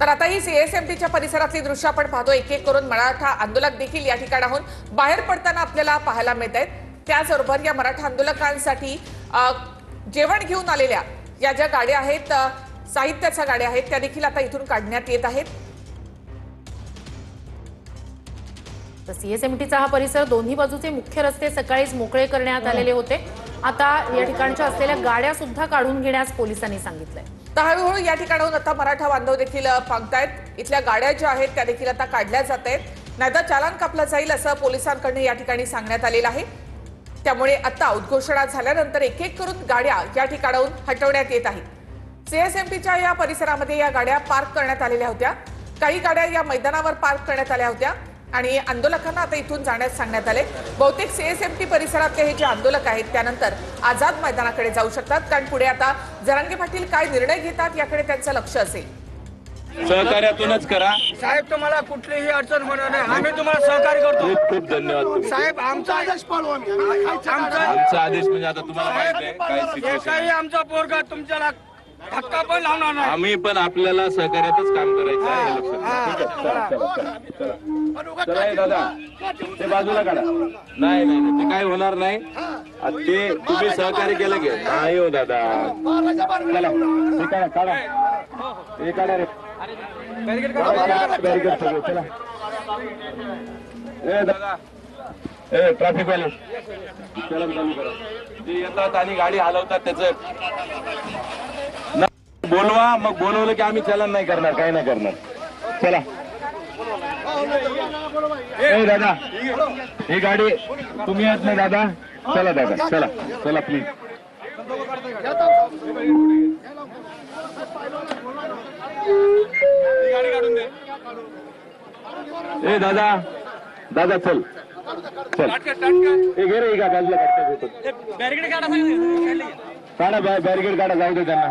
तर आता ही सीएसएमटीच्या परिसरातली दृश्य आपण पाहतो। एक एक करून मराठा आंदोलक देखील या ठिकाणाहून बाहेर पडताना आपल्याला पाहायला मिळत आहेत। त्याचबरोबर या मराठा आंदोलकांसाठी जेवण घेऊन आलेल्या या ज्या गाड्या आहेत, साहित्याच्या गाड्या आहेत, त्या देखील आता इथून काढण्यात येत आहेत। तर सीएसएमटीचा हा परिसर दोन्ही बाजूचे मुख्य रस्ते सकाळीच मोकळे करण्यात आलेले होते। आता या ठिकाणच्या असलेल्या गाड्या सुद्धा काढून घेण्यास पोलिसांनी सांगितलंय। तर हळूहळू या ठिकाणाहून आता मराठा बांधव देखील पांगतायत। इथल्या गाड्या ज्या आहेत त्या देखील आता काढल्या जात आहेत, नाहीतर चालान कापलं जाईल असं पोलिसांकडून या ठिकाणी सांगण्यात आलेलं आहे। त्यामुळे आता उद्घोषणा झाल्यानंतर एक एक करून गाड्या या ठिकाणाहून हटवण्यात येत आहेत। सीएसएमटीच्या या परिसरामध्ये या गाड्या पार्क करण्यात आलेल्या होत्या। काही गाड्या या मैदानावर पार्क करण्यात आल्या होत्या आणि आंदोलकांना आता इथून जाण्यास सांगण्यात आले। बहुतेक सीएसएमटी परिसरातले हे जे आंदोलक आहेत त्यानंतर आझाद मैदानाकडे जाऊ शकतात, कारण पुढे आता जरांगे पाटील काय निर्णय घेतात याकडे त्यांचं लक्ष असेल। सहकार्यातूनच करा साहेब, तुम्हाला कुठलीही अडचण होणार नाही। आम्ही तुम्हाला सहकार्य करतो। खूप खूप धन्यवाद साहेब, आमचा आदेश पाळू आम्ही। आमचा आदेश म्हणजे आता तुम्हाला माहिती आहे काय सिच्युएशन काही आमचा पोरगा तुमच्याला धक्का पण लावणार नाही। आम्ही पण आपल्याला सहकार्यातच काम करायचं आहे हे लक्षात घ्या। चला हे दादा ते बाजूला काढा। नाही नाही नाही, ते काय होणार नाही। ते तुम्ही सहकार्य केलं की नाही हो दादा। चला हे काढा काढा हे काढा रे बॅरिकेड सगळं। चला ए दादा ए ट्रॅफिक वाले चलन चालू करा। ते येतात आणि गाडी हलवतात, त्याचं बोलवा, मग बोलवलं की आम्ही चलन नाही करणार, काय नाही करणार। चला ए दादा ही गाडी तुम्ही येत नाही दादा। चला दादा चला चला प्लीज। ए दादा दादा चल चल हे घे रे, का बाजूला काढा बॅरिकेड काढा, जाऊ दे त्यांना।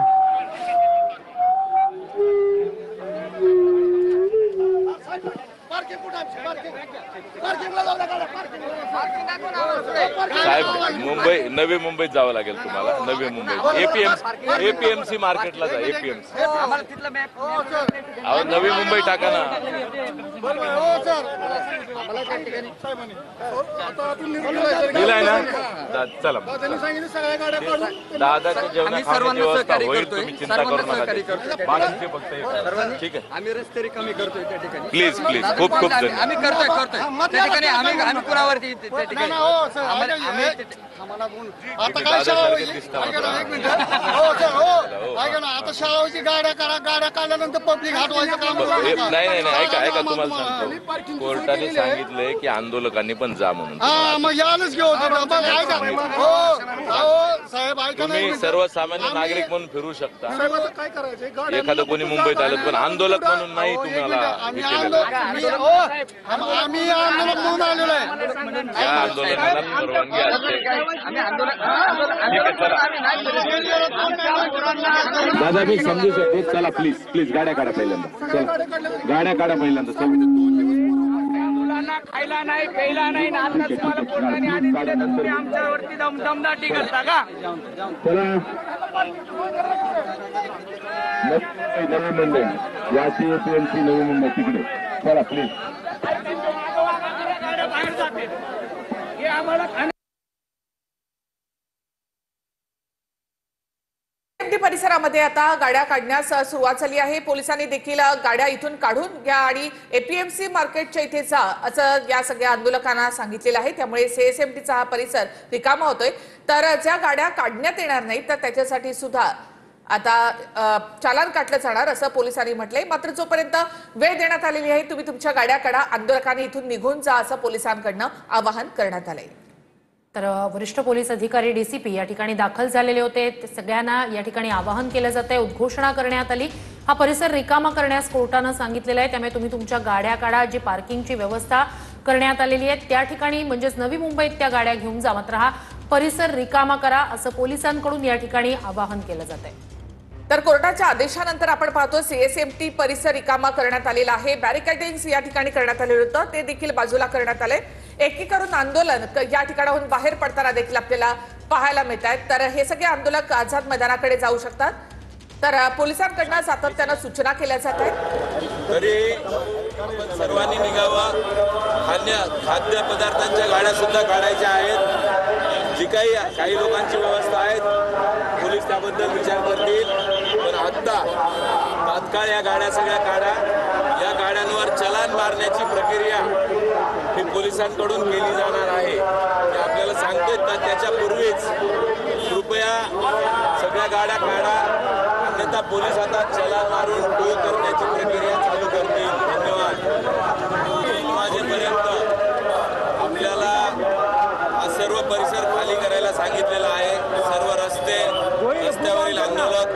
साहेब नवी मुंबईत जावं लागेल तुम्हाला। नवी मुंबईत एपीएमसी मार्केटला जा। एपीएमसी नवी मुंबई टाका ना। दिलाय ना चला दादाच्या जेवणाची व्यवस्था होईल, तुम्ही चिंता करू नका। बाकीचे फक्त ठीक आहे, आम्ही रस्ते कमी करतोय त्या ठिकाणी। प्लीज प्लीज खूप खूप आम्ही करतोय त्या ठिकाणी। आम्ही पुरावरती त्या ठिकाणी आता काय शाळा एक मिनिट ऐका ना, आता शाळाची गाड्या करा, गाड्या काढल्यानंतर पब्लिक हटवायचं काम नाही नाही नाही, ऐका ऐका तुम्हाला सांगतो, कोर्टाने सांगितलंय की आंदोलकांनी पण जा म्हणून। हा मग यायलाच घेऊ ऐका हो साहेब, ऐका तुम्ही सर्वसामान्य नागरिक म्हणून फिरू शकता। काय करायचं, एखादं कोणी मुंबईत आलं पण आंदोलक म्हणून नाही तुम्हाला हे केलेलं। आम्ही आंदोलन म्हणून आलेलो आहे। या आंदोलनाला परवानगी असते। दादा मी समजू शकतो, चला प्लीज प्लीज गाड्या काढा पहिल्यांदा। चला गाड्या काढा पहिल्यांदा। खायला नाही प्यायला नाही, आमच्यावरती दमदाटी करता का? नवी मुंबई या सीएसएमसी नवी मुंबई तिकडे चला प्लीज। परिसरामध्ये आता गाड्या काढण्यास सुरुवात झाली आहे। पोलिसांनी देखील गाड्या इथून काढून घ्या आणि एपीएमसी मार्केटच्या इथे जा असं या सगळ्या आंदोलकांना सांगितलेलं आहे। त्यामुळे सीएसएमटीचा हा परिसर रिकामा होतोय। तर ज्या गाड्या काढण्यात येणार नाहीत तर त्याच्यासाठी सुद्धा आता चालान काटलं जाणार असं पोलिसांनी म्हटलंय। मात्र जोपर्यंत वेळ देण्यात आलेली आहे, तुम्ही तुमच्या गाड्या काढा, आंदोलकांनी इथून निघून जा असं पोलिसांकडनं आवाहन करण्यात आलंय। तर वरिष्ठ पोलीस अधिकारी डीसीपी या ठिकाणी दाखल झालेले होते। सगळ्यांना या ठिकाणी आवाहन केलं जात आहे, उद्घोषणा करण्यात आली। हा परिसर रिकामा करण्यास कोर्टानं सांगितलेलं आहे, त्यामुळे तुम्ही तुमच्या गाड्या काढा। जी पार्किंगची व्यवस्था करण्यात आलेली आहे त्या ठिकाणी म्हणजेच नवी मुंबईत त्या गाड्या घेऊन जा, मात्र हा परिसर रिकामा करा असं पोलिसांकडून या ठिकाणी आवाहन केलं जात आहे। तर कोर्टाच्या आदेशानंतर आपण पाहतो सीएसएमटी परिसर रिकामा करण्यात आलेला आहे। बॅरिकेडिंग या ठिकाणी करण्यात आलेलं होतं, ते देखील बाजूला करण्यात आले। एकीकडून आंदोलन या ठिकाणाहून बाहेर पडताना देखील आपल्याला पाहायला मिळत आहेत। तर हे सगळे आंदोलक आझाद मैदानाकडे जाऊ शकतात। तर पोलिसांकडनं सातत्यानं सूचना केल्या जात आहेत। तरी आपण सर्वांनी निघावं। खाद्य पदार्थांच्या गाड्या सुद्धा काढायच्या आहेत। जी काही लोकांची व्यवस्था आहे पोलीस त्याबद्दल विचार करतील, पण आता तात्काळ या गाड्या सगळ्या काढा। या गाड्यांवर चलान मारण्याची प्रक्रिया ही पोलिसांकडून केली जाणार आहे। ते आपल्याला सांगतोय, तर त्याच्या पूर्वीच कृपया सगळ्या गाड्या काढा, अन्यथा पोलीस आता चलान मारून टोल करण्याची प्रक्रिया चालू करतील। धन्यवाद। 3 वाजेपर्यंत आपल्याला हा सर्व परिसर खाली करायला सांगितलेला आहे। सर्व रस्त्यावरील आंदोलक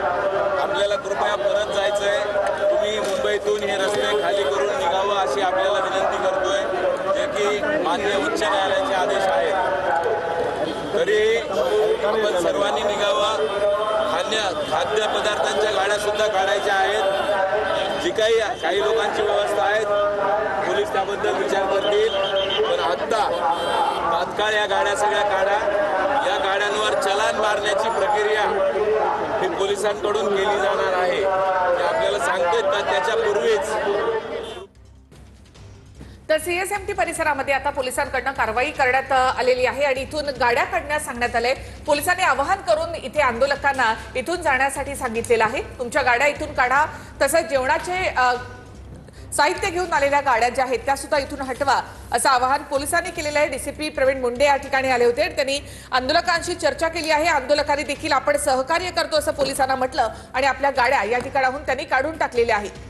आपल्याला कृपया परत जायचंय। तुम्ही मुंबईतून हे रस्ते खाली करून निघावं अशी आपल्याला विनंती करतोय, जे की माननीय उच्च न्यायालयाचे आदेश आहेत। तरी आपण सर्वांनी निघावं। खाद्य पदार्थांच्या गाड्या सुद्धा काढायच्या आहेत। जी काही लोकांची व्यवस्था आहे पोलीस त्याबद्दल विचार करतील, पण आता तात्काळ या गाड्या सगळ्या काढा। या गाड्यांवर चलान मारण्याची प्रक्रिया ही पोलिसांकडून केली जाणार आहे। ते आपल्याला सांगतोय, तर त्याच्या पूर्वीच तर सीएसएमटी परिसरामध्ये आता पोलिसांकडनं कारवाई करण्यात आलेली आहे आणि इथून गाड्या काढण्यास सांगण्यात आलंय। पोलिसांनी आवाहन करून इथे आंदोलकांना इथून जाण्यासाठी सांगितलेलं आहे। तुमच्या गाड्या इथून काढा, तसंच जेवणाचे साहित्य घेऊन आलेल्या गाड्या ज्या आहेत त्या सुद्धा इथून हटवा, असं आवाहन पोलिसांनी केलेलं आहे। डीसीपी प्रवीण मुंडे या ठिकाणी आले होते। त्यांनी आंदोलकांशी चर्चा केली आहे। आंदोलकांनी देखील आपण सहकार्य करतो असं पोलिसांना म्हटलं आणि आपल्या गाड्या या ठिकाणाहून त्यांनी काढून टाकलेल्या आहेत।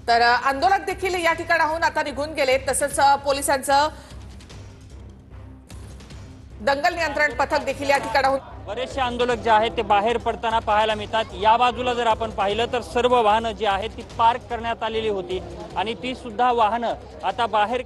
तर आंदोलक देखील या ठिकाणाहून आता निघून गेले। तसंच पोलिसांचं दंगल नियंत्रण पथक देखील या ठिकाणाहून बरेचसे आंदोलक जे आहेत ते बाहेर पडताना पाहायला मिळतात। या बाजूला जर आपण पाहिलं तर सर्व वाहनं जी आहेत ती पार्क करण्यात आलेली होती आणि ती सुद्धा वाहनं आता बाहेर।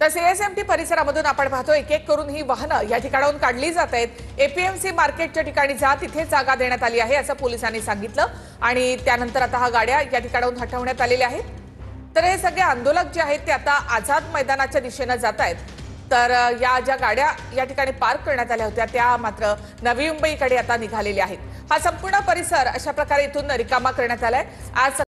तर सीएसएमटी परिसरामधून आपण पाहतो एक एक करून ही वाहनं या ठिकाणाहून काढली जात आहेत। एपीएमसी मार्केटच्या ठिकाणी जा, तिथे जागा देण्यात आली आहे असं पोलिसांनी सांगितलं आणि त्यानंतर आता हा गाड्या या ठिकाणाहून हटवण्यात आलेल्या आहेत। तर हे सगळे आंदोलक जे आहेत ते आता आझाद मैदानाच्या दिशेने जात आहेत। तर या ज्या गाड्या या ठिकाणी पार्क करण्यात आल्या होत्या त्या मात्र नवी मुंबईकडे आता निघालेल्या आहेत। हा संपूर्ण परिसर अशा प्रकारे इथून रिकामा करण्यात आलाय। आज